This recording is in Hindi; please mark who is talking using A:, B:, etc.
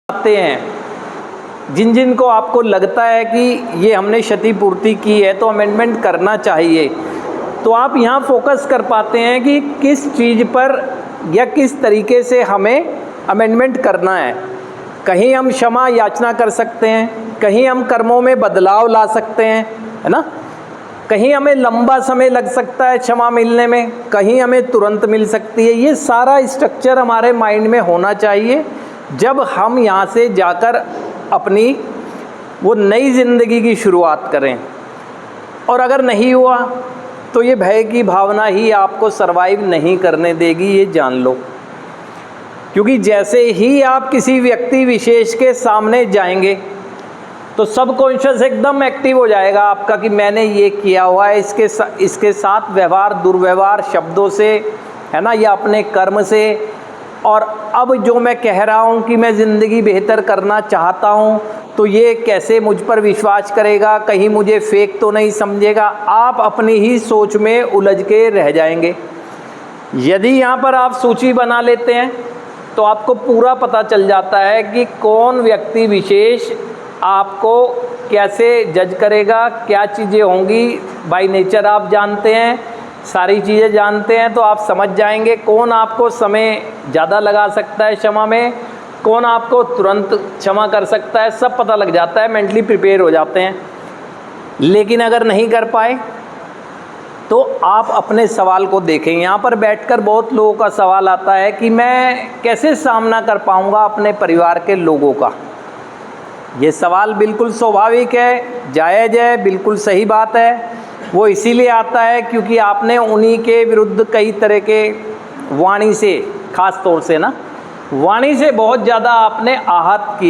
A: आते हैं, जिन जिन को आपको लगता है कि ये हमने क्षतिपूर्ति की है तो अमेंडमेंट करना चाहिए, तो आप यहाँ फोकस कर पाते हैं कि किस चीज़ पर या किस तरीके से हमें अमेंडमेंट करना है। कहीं हम क्षमा याचना कर सकते हैं, कहीं हम कर्मों में बदलाव ला सकते हैं, है ना, कहीं हमें लंबा समय लग सकता है क्षमा मिलने में, कहीं हमें तुरंत मिल सकती है। ये सारा स्ट्रक्चर हमारे माइंड में होना चाहिए जब हम यहाँ से जाकर अपनी वो नई ज़िंदगी की शुरुआत करें। और अगर नहीं हुआ तो ये भय की भावना ही आपको सरवाइव नहीं करने देगी, ये जान लो। क्योंकि जैसे ही आप किसी व्यक्ति विशेष के सामने जाएंगे तो सबकॉन्शियस एकदम एक्टिव हो जाएगा आपका कि मैंने ये किया हुआ है, इसके साथ व्यवहार, दुर्व्यवहार शब्दों से, है ना, या अपने कर्म से। और अब जो मैं कह रहा हूँ कि मैं ज़िंदगी बेहतर करना चाहता हूँ, तो ये कैसे मुझ पर विश्वास करेगा, कहीं मुझे फेक तो नहीं समझेगा। आप अपनी ही सोच में उलझ के रह जाएंगे। यदि यहाँ पर आप सूची बना लेते हैं तो आपको पूरा पता चल जाता है कि कौन व्यक्ति विशेष आपको कैसे जज करेगा, क्या चीज़ें होंगी। बाय नेचर आप जानते हैं, सारी चीज़ें जानते हैं, तो आप समझ जाएंगे कौन आपको समय ज़्यादा लगा सकता है क्षमा में, कौन आपको तुरंत क्षमा कर सकता है, सब पता लग जाता है, मेंटली प्रिपेयर हो जाते हैं। लेकिन अगर नहीं कर पाए तो आप अपने सवाल को देखें। यहाँ पर बैठकर बहुत लोगों का सवाल आता है कि मैं कैसे सामना कर पाऊँगा अपने परिवार के लोगों का। ये सवाल बिल्कुल स्वाभाविक है, जायज़ है, बिल्कुल सही बात है। वो इसीलिए आता है क्योंकि आपने उन्हीं के विरुद्ध कई तरह के वाणी से, ख़ास तौर से ना, वाणी से बहुत ज़्यादा आपने आहत किया।